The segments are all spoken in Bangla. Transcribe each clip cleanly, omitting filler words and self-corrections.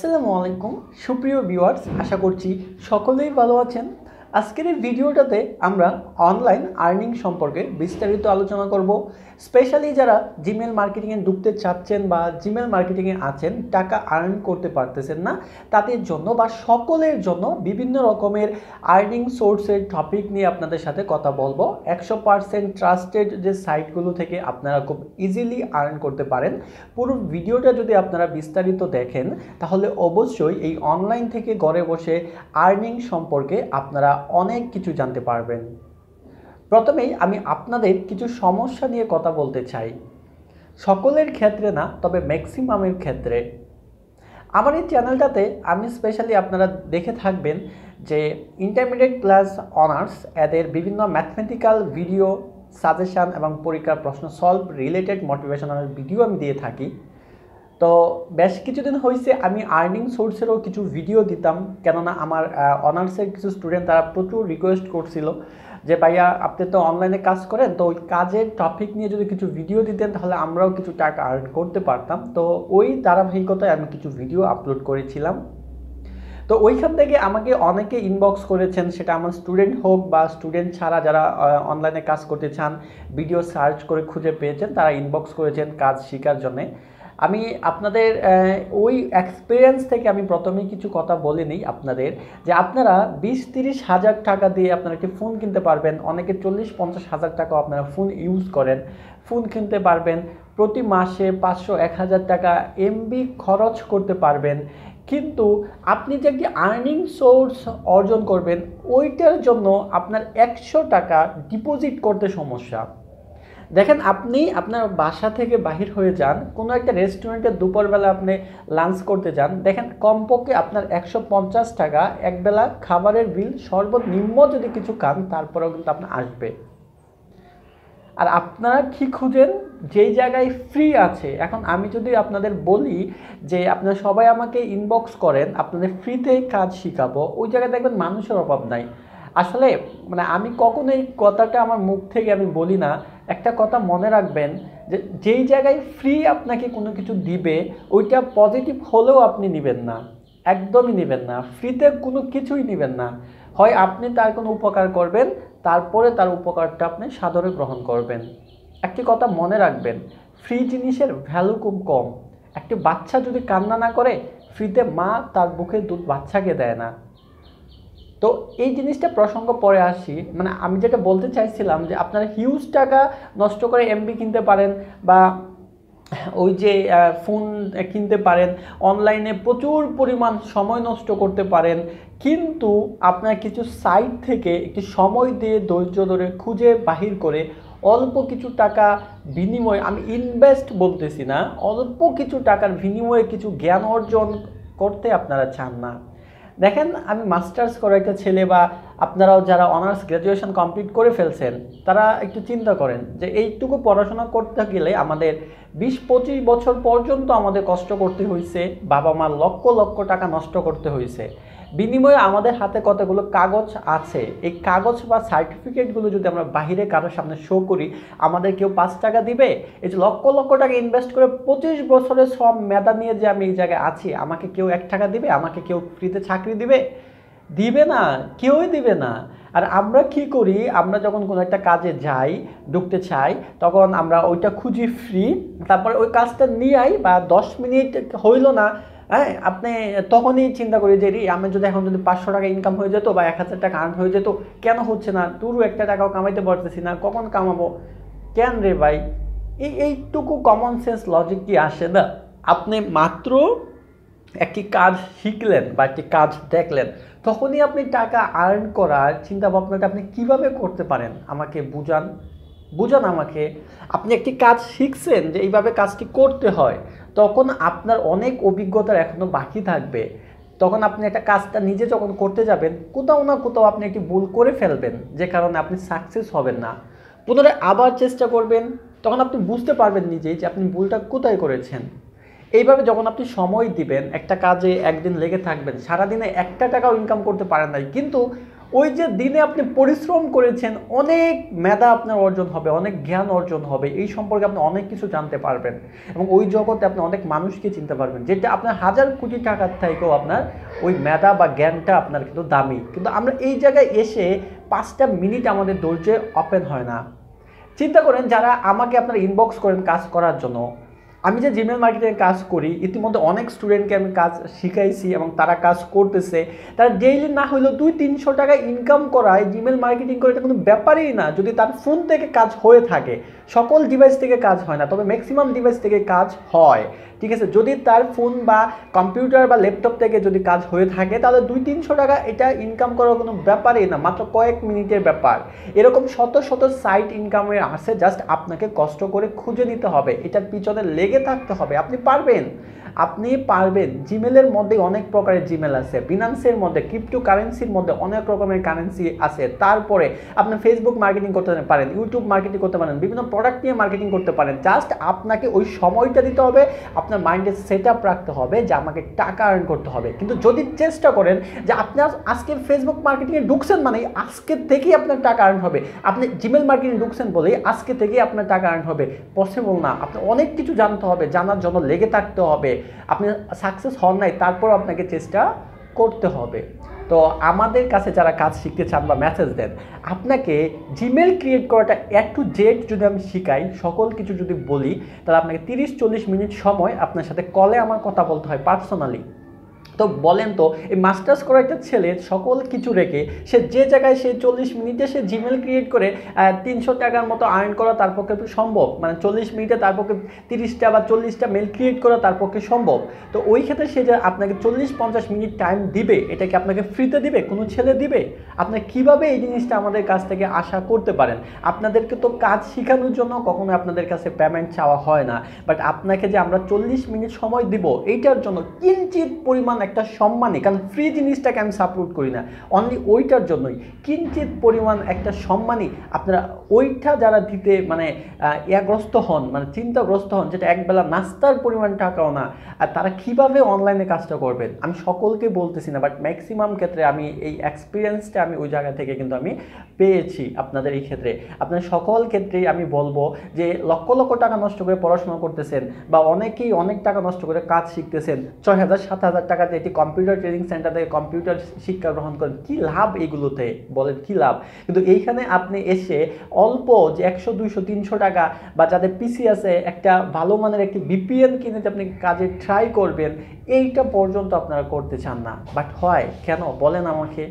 আসসালামু আলাইকুম সুপ্রিয় ভিউয়ার্স, আশা করছি সকলেই ভালো আছেন। আজকের এই ভিডিওটাতে আমরা অনলাইন আর্নিং সম্পর্কে বিস্তারিত আলোচনা করব। স্পেশালি যারা জিমেল মার্কেটিংয়ে ঢুকতে চাচ্ছেন বা জিমেল মার্কেটিংয়ে আছেন, টাকা আর্ন করতে পারতেছেন না, তাদের জন্য বা সকলের জন্য বিভিন্ন রকমের আর্নিং সোর্সের টপিক নিয়ে আপনাদের সাথে কথা বলবো। 100% ট্রাস্টেড যে সাইটগুলো থেকে আপনারা খুব ইজিলি আর্ন করতে পারেন। পুরো ভিডিওটা যদি আপনারা বিস্তারিত দেখেন তাহলে অবশ্যই এই অনলাইন থেকে ঘরে বসে আর্নিং সম্পর্কে আপনারা অনেক কিছু জানতে পারবেন। প্রথমেই আমি আপনাদের কিছু সমস্যা নিয়ে কথা বলতে চাই, সকলের ক্ষেত্রে না, তবে ম্যাক্সিমামের ক্ষেত্রে। আমার এই চ্যানেলটাতে আমি স্পেশালি আপনারা দেখে থাকবেন যে ইন্টারমিডিয়েট প্লাস অনার্স এদের বিভিন্ন ম্যাথমেটিক্যাল ভিডিও সাজেশান এবং পরীক্ষার প্রশ্ন সলভ রিলেটেড মোটিভেশনাল ভিডিও আমি দিয়ে থাকি। তো বেশ কিছুদিন হয়েছে আমি আর্নিং সোর্সেরও কিছু ভিডিও দিতাম, কেননা আমার অনার্সের কিছু স্টুডেন্ট তারা প্রচুর রিকোয়েস্ট করছিল যে ভাইয়া আপনি তো অনলাইনে কাজ করেন, তো ওই কাজের টপিক নিয়ে যদি কিছু ভিডিও দিতেন তাহলে আমরাও কিছু টাকা আর্ন করতে পারতাম। তো ওই ধারাবাহিকতায় আমি কিছু ভিডিও আপলোড করেছিলাম। তো ওইখান থেকে আমাকে অনেকে ইনবক্স করেছেন, সেটা আমার স্টুডেন্ট হোক বা স্টুডেন্ট ছাড়া যারা অনলাইনে কাজ করতে চান, ভিডিও সার্চ করে খুঁজে পেয়েছেন, তারা ইনবক্স করেছেন কাজ শেখার জন্যে। আমি আপনাদের ওই এক্সপিরিয়েন্স থেকে আমি প্রথমেই কিছু কথা বলে নিই আপনাদের, যে আপনারা 20-30 হাজার টাকা দিয়ে আপনারা একটি ফোন কিনতে পারবেন। অনেকে 40-50 হাজার টাকাও আপনারা ফোন ইউজ করেন, ফোন কিনতে পারবেন। প্রতি মাসে 500-1000 টাকা এমবি খরচ করতে পারবেন। কিন্তু আপনি যে একটি আর্নিং সোর্স অর্জন করবেন, ওইটার জন্য আপনার 100 টাকা ডিপোজিট করতে সমস্যা। দেখেন, আপনি আপনার বাসা থেকে বাহির হয়ে যান, কোনো একটা রেস্টুরেন্টে দুপুরবেলা আপনি লাঞ্চ করতে যান, দেখেন কমপক্ষে আপনার 150 টাকা একবেলা খাবারের বিল সর্বনিম্ন যদি কিছু খান, তারপরেও কিন্তু আপনার আসবে। আর আপনারা কি খুঁজেন? যেই জায়গায় ফ্রি আছে। এখন আমি যদি আপনাদের বলি যে আপনারা সবাই আমাকে ইনবক্স করেন, আপনাদের ফ্রিতে কাজ শিখাবো, ওই জায়গায় দেখবেন মানুষের অভাব নাই। আসলে আমি কখনো এই কথাটা আমার মুখ থেকে আমি বলি না। একটা কথা মনে রাখবেন, যে যেই জায়গায় ফ্রি আপনাকে কোনো কিছু দিবে, ওইটা পজিটিভ হলেও আপনি নেবেন না, একদমই নেবেন না। ফ্রিতে কোনো কিছুই নেবেন না। হয় আপনি তার কোনো উপকার করবেন, তারপরে তার উপকারটা আপনি সাদরে গ্রহণ করবেন। একটি কথা মনে রাখবেন, ফ্রি জিনিসের ভ্যালু খুব কম। একটি বাচ্চা যদি কান্না না করে, ফ্রিতে মা তার বুকে দুধ বাচ্চাকে দেয় না। তো এই জিনিসটা প্রসঙ্গ পরে আসি। আমি যেটা বলতে চাইছিলাম যে আপনারা হিউজ টাকা নষ্ট করে এমবি কিনতে পারেন, বা ওই যে ফোন কিনতে পারেন, অনলাইনে প্রচুর পরিমাণ সময় নষ্ট করতে পারেন। কিন্তু আপনার কিছু সাইট থেকে একটি সময় দিয়ে ধৈর্য ধরে খুঁজে বাহির করে অল্প কিছু টাকা বিনিময়ে, আমি ইনভেস্ট বলতেছি না, অল্প কিছু টাকার বিনিময়ে কিছু জ্ঞান অর্জন করতে আপনারা চান না। দেখেন, আমি মাস্টার্স করা একটা ছেলে, বা আপনারাও যারা অনার্স গ্র্যাজুয়েশন কমপ্লিট করে ফেলছেন, তারা একটু চিন্তা করেন যে এইটুকু পড়াশোনা করতে গেলে আমাদের 20-25 বছর পর্যন্ত আমাদের কষ্ট করতে হয়েছে, বাবা মা লক্ষ লক্ষ টাকা নষ্ট করতে হয়েছে। বিনিময়ে আমাদের হাতে কতগুলো কাগজ আছে, এই কাগজ বা সার্টিফিকেটগুলো যদি আমরা বাহিরে কারোর সামনে শো করি, আমাদের কেউ 5 টাকা দিবে? এই যে লক্ষ লক্ষ টাকা ইনভেস্ট করে 25 বছরের সব মেধা নিয়ে যে আমি এই জায়গায় আছি, আমাকে কেউ 1 টাকা দিবে? আমাকে কেউ ফ্রিতে চাকরি দিবে? দিবে না, কেউই দিবে না। আর আমরা কি করি? আমরা যখন কোনো একটা কাজে যাই, ঢুকতে চাই, তখন আমরা ওইটা খুঁজি ফ্রি, তারপরে ওই কাজটা নিয়ে আই, বা 10 মিনিট হইল না, হ্যাঁ, আপনি তখনই চিন্তা করি যে আমি যদি এখন যদি 500 টাকা ইনকাম হয়ে যেত বা 1000 টাকা আর্ন হয়ে যেত, কেন হচ্ছে না? তুরু একটা টাকাও কামাইতে পারতেছি না, কখন কামাবো? কেন রে ভাই? এইটুকু কমন সেন্স লজিক কি আসে না? আপনি মাত্র একটি কাজ শিখলেন বা একটি কাজ দেখলেন, তখনই আপনি টাকা আর্ন করার চিন্তা ভাবনাটা আপনি কিভাবে করতে পারেন? আমাকে বুঝান আমাকে। আপনি একটি কাজ শিখছেন যে এইভাবে কাজটি করতে হয়, তখন আপনার অনেক অভিজ্ঞতার এখনও বাকি থাকবে। তখন আপনি একটা কাজটা নিজে যখন করতে যাবেন, কোথাও না কোথাও আপনি একটি ভুল করে ফেলবেন, যে কারণে আপনি সাকসেস হবেন না। পুনরায় আবার চেষ্টা করবেন, তখন আপনি বুঝতে পারবেন নিজেই যে আপনি ভুলটা কোথায় করেছেন। এইভাবে যখন আপনি সময় দিবেন, একটা কাজে একদিন লেগে থাকবেন, সারাদিনে 1 টাকাও ইনকাম করতে পারেন নাই, কিন্তু ওই যে দিনে আপনি পরিশ্রম করেছেন, অনেক মেধা আপনার অর্জন হবে, অনেক জ্ঞান অর্জন হবে, এই সম্পর্কে আপনি অনেক কিছু জানতে পারবেন এবং ওই জগতে আপনি অনেক মানুষকে চিনতে পারবেন, যেটা আপনার হাজার কোটি টাকার থেকেও আপনার ওই মেধা বা জ্ঞানটা আপনার কিন্তু দামি। কিন্তু আমরা এই জায়গায় এসে 5টা মিনিট আমাদের ধৈর্যে ওপেন হয় না। চিন্তা করেন যারা আমাকে আপনারা ইনবক্স করেন কাজ করার জন্য, আমি যে জিমেল মার্কেটিংয়ে কাজ করি ইতিমধ্যে অনেক স্টুডেন্টকে আমি কাজ শিখাইছি এবং তারা কাজ করতেছে, তারা ডেইলি না হলেও 200-300 টাকা ইনকাম করায় জিমেল মার্কেটিং করে, এটা কোনো ব্যাপারই না যদি তার ফোন থেকে কাজ হয়ে থাকে। সকল ডিভাইস থেকে কাজ হয় না, তবে ম্যাক্সিমাম ডিভাইস থেকে কাজ হয়, ঠিক আছে। যদি তার ফোন বা কম্পিউটার বা ল্যাপটপ থেকে যদি কাজ হয়ে থাকে তাহলে 200-300 টাকা এটা ইনকাম করার কোনো ব্যাপারই না, মাত্র কয়েক মিনিটের ব্যাপার। এরকম শত শত সাইট ইনকামের আছে, জাস্ট আপনাকে কষ্ট করে খুঁজে নিতে হবে, এটার পিছনে লেগে থাকতে হবে, আপনি পারবেন, আপনি পারবেন। জিমেলের মধ্যে অনেক প্রকারের জিমেল আছে, বিনান্সের মধ্যে, ক্রিপ্টো কারেন্সির মধ্যে অনেক রকমের কারেন্সি আছে। তারপরে আপনি ফেসবুক মার্কেটিং করতে পারেন, ইউটিউব মার্কেটিং করতে পারেন, বিভিন্ন প্রোডাক্ট নিয়ে মার্কেটিং করতে পারেন। জাস্ট আপনাকে ওই সময়টা দিতে হবে, আপনার মাইন্ডে সেট আপ রাখতে হবে যে আমাকে টাকা আর্ন করতে হবে। কিন্তু যদি চেষ্টা করেন যে আপনি আজকে ফেসবুক মার্কেটিংয়ে ঢুকছেন মানে আজকে থেকেই আপনার টাকা আর্ন হবে, আপনি জিমেল মার্কেটিং ঢুকছেন বলেই আজকে থেকেই আপনার টাকা আর্ন হবে, পসিবল না। আপনি অনেক কিছু জানতে হবে, জানার জন্য লেগে থাকতে হবে। আপনি সাকসেস হন নাই, তারপর আপনাকে চেষ্টা করতে হবে। তো আমাদের কাছে যারা কাজ শিখতে চান বা মেসেজ দেন, আপনাকে জিমেল ক্রিয়েট করাটা A to Z যদি আমি শিখাই, সকল কিছু যদি বলি, তাহলে আপনাকে 30-40 মিনিট সময় আপনার সাথে কলে আমার কথা বলতে হয় পার্সোনালি। তো বলেন তো এই মাস্টার্স করা একটা ছেলে সকল কিছু রেখে সে যে জায়গায় সে 40 মিনিটে সে জিমেল ক্রিয়েট করে 300 টাকার মতো আর্ন করা তার পক্ষে সম্ভব, মানে 40 মিনিটে তার পক্ষে 30টা বা 40টা মেল ক্রিয়েট করা তার পক্ষে সম্ভব। তো ওই ক্ষেত্রে সে যে আপনাকে 40-50 মিনিট টাইম দিবে, এটা কি আপনাকে ফ্রিতে দিবে? কোনো ছেলে দিবে? আপনি কিভাবে এই জিনিসটা আমাদের কাছ থেকে আশা করতে পারেন? আপনাদেরকে তো কাজ শেখানোর জন্য কখনো আপনাদের কাছে পেমেন্ট চাওয়া হয় না, বাট আপনাকে যে আমরা 40 মিনিট সময় দিব এইটার জন্য কিঞ্চিত পরিমাণ একটা সম্মানী, কারণ ফ্রি জিনিসটাকে আমি সাপোর্ট করি না, অনলি ওইটার জন্যই কিঞ্চিত পরিমাণ একটা সম্মানী আপনারা ওইটা যারা দিতে মানে ইয়াগ্রস্ত হন, মানে চিন্তাগ্রস্ত হন, যেটা একবেলা নাস্তার পরিমাণ টাকাও না, আর তারা কিভাবে অনলাইনে কাজটা করবেন আমি সকলকে বলতেছি না, বাট ম্যাক্সিমাম ক্ষেত্রে আমি এই এক্সপিরিয়েন্সটা আমি ওই জায়গা থেকে কিন্তু আমি পেয়েছি। আপনাদের এই ক্ষেত্রে আপনার সকল ক্ষেত্রেই আমি বলবো যে লক্ষ লক্ষ টাকা নষ্ট করে পড়াশোনা করতেছেন বা অনেকেই অনেক টাকা নষ্ট করে কাজ শিখতেছেন, 6,000-7,000 টাকা দিয়ে এটি কম্পিউটার ট্রেনিং সেন্টার থেকে কম্পিউটার শিক্ষা গ্রহণ করেন, কি লাভ এইগুলোতে বলেন, কি লাভ? কিন্তু এইখানে আপনি এসে অল্প যে 100-200-300 টাকা বা যাদের পিসি আছে একটা ভালো মানের একটি VPN কিনে যে আপনি কাজে ট্রাই করবেন, এইটা পর্যন্ত আপনারা করতে চান না। বাট হয় কেন বলেন আমাকে?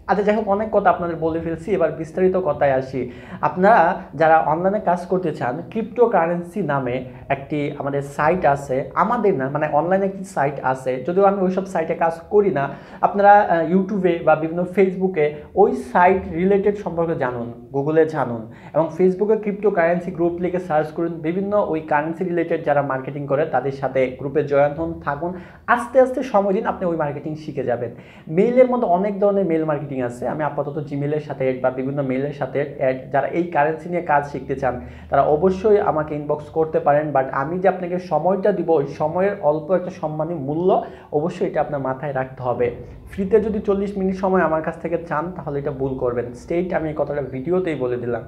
আচ্ছা যাই হোক, অনেক কথা আপনাদের বলে ফেলছি, এবার বিস্তারিত কথায় আসি। আপনারা যারা অনলাইনে কাজ করতে চান, ক্রিপ্টো কারেন্সি নামে একটি আমাদের সাইট আছে, আমাদের না মানে অনলাইনে একটি সাইট আছে, যদিও আমি ওইসব সাইটে কাজ করি না। আপনারা ইউটিউবে বা বিভিন্ন ফেসবুকে ওই সাইট রিলেটেড সম্পর্কে জানুন, গুগলে জানুন এবং ফেসবুকে ক্রিপ্টো কারেন্সি গ্রুপ লিখে সার্চ করুন, বিভিন্ন ওই কারেন্সি রিলেটেড যারা মার্কেটিং করে তাদের সাথে গ্রুপে জয়েন হন, থাকুন, আস্তে আস্তে সময় দিন, আপনি ওই মার্কেটিং শিখে যাবেন। মেইলের মধ্যে অনেক ধরনের মেল মার্কেটিং আছে, আমি আপাতত জিমেলের সাথে অ্যাড বা বিভিন্ন মেইলের সাথে অ্যাড, যারা এই কারেন্সি নিয়ে কাজ শিখতে চান তারা অবশ্যই আমাকে ইনবক্স করতে পারেন। বাট আমি যে আপনাকে সময়টা দিব, ওই সময়ের অল্প একটা সম্মানী মূল্য অবশ্যই এটা আপনার মাথায় রাখতে হবে। ফ্রিতে যদি 40 মিনিট সময় আমার কাছ থেকে চান তাহলে এটা ভুল করবেন, স্টেট আমি এই কথাটা ভিডিওতেই বলে দিলাম।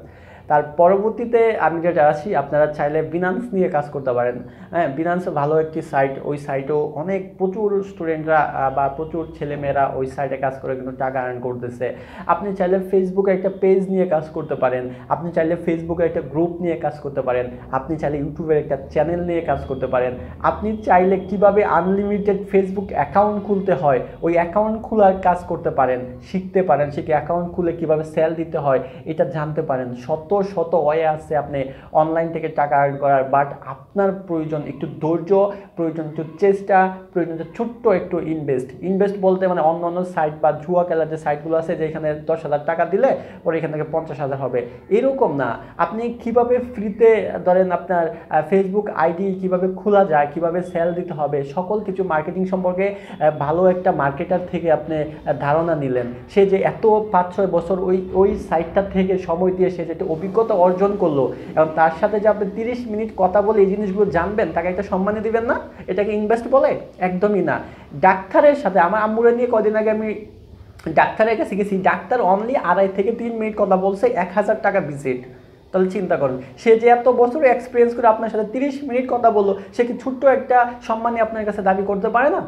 তার পরবর্তীতে আমি যেটা আসি, আপনারা চাইলে বিনান্স নিয়ে কাজ করতে পারেন। হ্যাঁ, বিনান্স ভালো একটি সাইট, ওই সাইটেও অনেক প্রচুর স্টুডেন্টরা বা প্রচুর ছেলেমেয়েরা ওই সাইটে কাজ করে কিন্তু টাকা আর্ন করতেছে। আপনি চাইলে ফেসবুকে একটা পেজ নিয়ে কাজ করতে পারেন, আপনি চাইলে ফেসবুকে একটা গ্রুপ নিয়ে কাজ করতে পারেন, আপনি চাইলে ইউটিউবের একটা চ্যানেল নিয়ে কাজ করতে পারেন, আপনি চাইলে কিভাবে আনলিমিটেড ফেসবুক অ্যাকাউন্ট খুলতে হয় ওই অ্যাকাউন্ট খোলার কাজ করতে পারেন, শিখতে পারেন, শিখে অ্যাকাউন্ট খুলে কিভাবে সেল দিতে হয় এটা জানতে পারেন। শত শত ওয়ে আছে আপনি অনলাইন থেকে টাকা আর্ন করার, বাট আপনার প্রয়োজন একটু ধৈর্য, প্রয়োজন একটু চেষ্টা, প্রয়োজন ছোট্ট একটু ইনভেস্ট বলতে মানে অন্য অন্য সাইট বা জুয়া খেলার যে সাইটগুলো আছে যেখানে 10,000 টাকা দিলে পরে এখান থেকে 50,000 হবে, এরকম না। আপনি কিভাবে ফ্রিতে ধরেন আপনার ফেসবুক আইডি কিভাবে খোলা যায়, কিভাবে সেল দিতে হবে, সকল কিছু মার্কেটিং সম্পর্কে ভালো একটা মার্কেটার থেকে আপনি ধারণা নিলেন, সে যে এত 5-6 বছর ওই সাইটটা থেকে সময় দিয়ে সে যেটা অভিজ্ঞতা অর্জন করলো এবং তার সাথে যে আপনি 30 মিনিট কথা বলে এই জিনিসগুলো জানবেন, তাকে একটা সম্মানী দিবেন না? এটাকে ইনভেস্ট বলে? একদমই না। ডাক্তারের সাথে আমার আম্মুরে নিয়ে কদিন আগে আমি ডাক্তারের কাছে গেছি, ডাক্তার অনলি 2.5 থেকে 3 মিনিট কথা বলছে, 1000 টাকা ভিজিট। তাহলে চিন্তা করুন, সে যে এত বছর এক্সপিরিয়েন্স করে আপনার সাথে 30 মিনিট কথা বললো, সে কি ছোট্ট একটা সম্মানই আপনার কাছে দাবি করতে পারে না?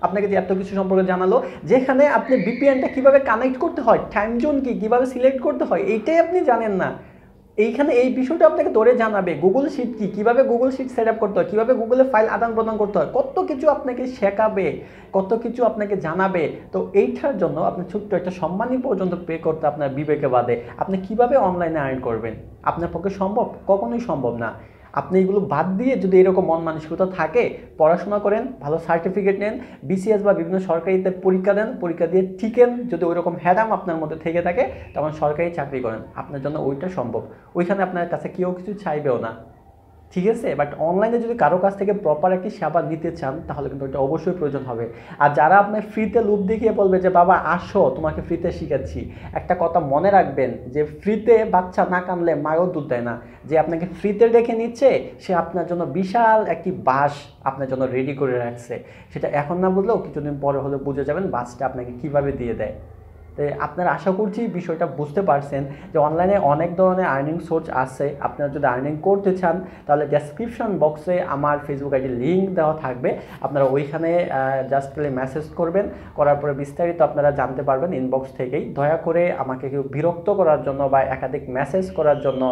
আপনাকে যে এত কিছু সম্পর্কে জানালো, যেখানে আপনি ভিপিএনটা কীভাবে কানেক্ট করতে হয়, টাইম জোন কি কীভাবে সিলেক্ট করতে হয়, এইটাই আপনি জানেন না। এইখানে এই বিষয়টা আপনাকে ধরে জানাবে। গুগল শিট কি, কীভাবে গুগল শিট সেট আপ করতে হয়, কীভাবে গুগলে ফাইল আদান প্রদান করতে হয়, কত কিছু আপনাকে শেখাবে, কত কিছু আপনাকে জানাবে। তো এইটার জন্য আপনি ছোট্ট একটা সম্মানই পর্যন্ত পে করতে আপনার বিবেকে বাদে আপনি কিভাবে অনলাইনে আর্ন করবেন? আপনার পক্ষে সম্ভব? কখনোই সম্ভব না। আপনি এগুলো বাদ দিয়ে যদি এরকম মন মানসিকতা থাকে, পড়াশোনা করেন, ভালো সার্টিফিকেট নেন, বিসিএস বা বিভিন্ন সরকারিতে পরীক্ষা দেন, পরীক্ষা দিয়ে টিকেন, যদি ওইরকম হ্যাডাম আপনার মধ্যে থেকে থাকে তখন সরকারি চাকরি করেন, আপনার জন্য ওইটা সম্ভব। ওইখানে আপনার কাছে কেউ কিছু চাইবেও না, ঠিক আছে? বাট অনলাইনে যদি কারো কাছ থেকে প্রপার একটি সেবা নিতে চান তাহলে কিন্তু ওইটা অবশ্যই প্রয়োজন হবে। আর যারা আপনার ফ্রিতে লুপ দেখিয়ে বলবে যে বাবা আসো তোমাকে ফ্রিতে শিখাচ্ছি, একটা কথা মনে রাখবেন যে ফ্রিতে বাচ্চা না কানলে মায়ও দুধ দেয় না। যে আপনাকে ফ্রিতে রেখে নিচ্ছে সে আপনার জন্য বিশাল একটি বাস আপনার জন্য রেডি করে রাখছে, সেটা এখন না বুঝলেও কিছুদিন পরে হলে বুঝে যাবেন বাসটা আপনাকে কীভাবে দিয়ে দেয়। তো আপনারা আশা করছি বিষয়টা বুঝতে পারছেন যে অনলাইনে অনেক ধরনের আর্নিং সোর্স আছে। আপনারা যদি আর্নিং করতে চান তাহলে ডেসক্রিপশন বক্সে আমার ফেসবুক আইডির লিঙ্ক দেওয়া থাকবে, আপনারা ওইখানে জাস্ট খালি মেসেজ করবেন, করার পরে বিস্তারিত আপনারা জানতে পারবেন ইনবক্স থেকেই। দয়া করে আমাকে কেউ বিরক্ত করার জন্য বা একাধিক মেসেজ করার জন্য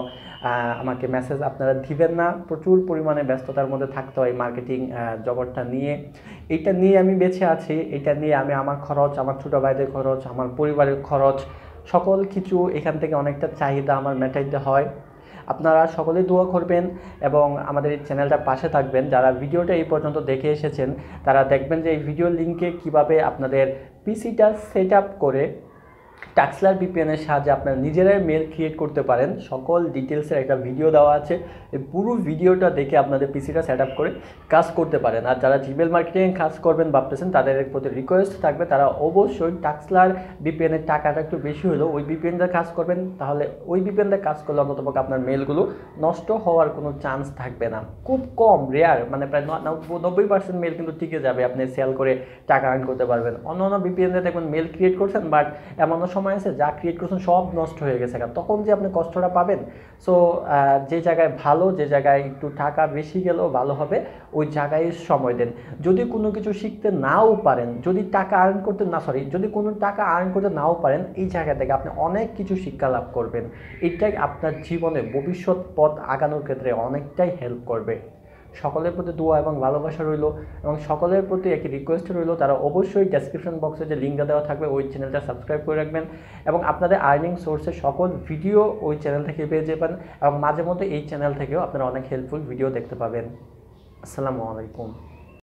আমাকে মেসেজ আপনারা দিবেন না। প্রচুর পরিমাণে ব্যস্ততার মধ্যে থাকতে হয় মার্কেটিং জগৎটা নিয়ে। এইটা নিয়ে আমি বেঁচে আছি, এটা নিয়ে আমি আমার খরচ, আমার ছোটো ভাইদের খরচ, আমার পরিবারের খরচ, সকল কিছু এখান থেকে অনেকটা চাহিদা আমার মেটাইতে হয়। আপনারা সকলেই দোয়া করবেন এবং আমাদের এই চ্যানেলটার পাশে থাকবেন। যারা ভিডিওটা এই পর্যন্ত দেখে এসেছেন তারা দেখবেন যে এই ভিডিও লিঙ্কে কিভাবে আপনাদের পিসিটা সেট আপ করে টাক্সলার ভিপিএনের সাহায্যে আপনারা নিজেরাই মেল ক্রিয়েট করতে পারেন। সকল ডিটেলসের একটা ভিডিও দেওয়া আছে, এই পুরো ভিডিওটা দেখে আপনাদের পিসিটা সেট আপ করে কাজ করতে পারেন। আর যারা জিমেল মার্কেটিং কাজ করবেন ভাবতেছেন তাদের প্রতি রিকোয়েস্ট থাকবে তারা অবশ্যই টাক্সলার ভিপিএনের টাকাটা একটু বেশি হলেও ওই ভিপিএনটা কাজ করবেন, তাহলে ওই ভিপিএনটা কাজ করলে অন্ততপক্ষে আপনার মেলগুলো নষ্ট হওয়ার কোনো চান্স থাকবে না। খুব কম, রেয়ার, মানে প্রায় 90% মেল কিন্তু টিকে যাবে, আপনি সেল করে টাকা আর্ন করতে পারবেন। অন্য অন্য ভিপিএনে দেখবেন মেল ক্রিয়েট করছেন বাট এমনও সময় আছে যা ক্রিয়েট করছেন সব নষ্ট হয়ে গেছে, তখন যে আপনি কষ্টটা পাবেন। সো যে জায়গায় ভালো, যে জায়গায় একটু টাকা বেশি গেলেও ভালো হবে ওই জায়গায় সময় দেন। যদি কোনো কিছু শিখতে নাও পারেন, যদি টাকা আর্ন করতে যদি কোনো টাকা আর্ন করতে নাও পারেন, এই জায়গা থেকে আপনি অনেক কিছু শিক্ষা লাভ করবেন। এটাই আপনার জীবনে ভবিষ্যৎ পথ আগানোর ক্ষেত্রে অনেকটাই হেল্প করবে। সকলের প্রতি দোয়া এবং ভালোবাসা রইল এবং সকলের প্রতি একটি রিকোয়েস্ট রইল তারা অবশ্যই ডেসক্রিপশন বক্সে যে লিঙ্কটা দেওয়া থাকবে ওই চ্যানেলটা সাবস্ক্রাইব করে রাখবেন এবং আপনাদের আর্নিং সোর্সের সকল ভিডিও ওই চ্যানেল থেকে পেয়ে যাবেন এবং মাঝে মধ্যে এই চ্যানেল থেকেও আপনারা অনেক হেল্পফুল ভিডিও দেখতে পাবেন। আসসালামু আলাইকুম।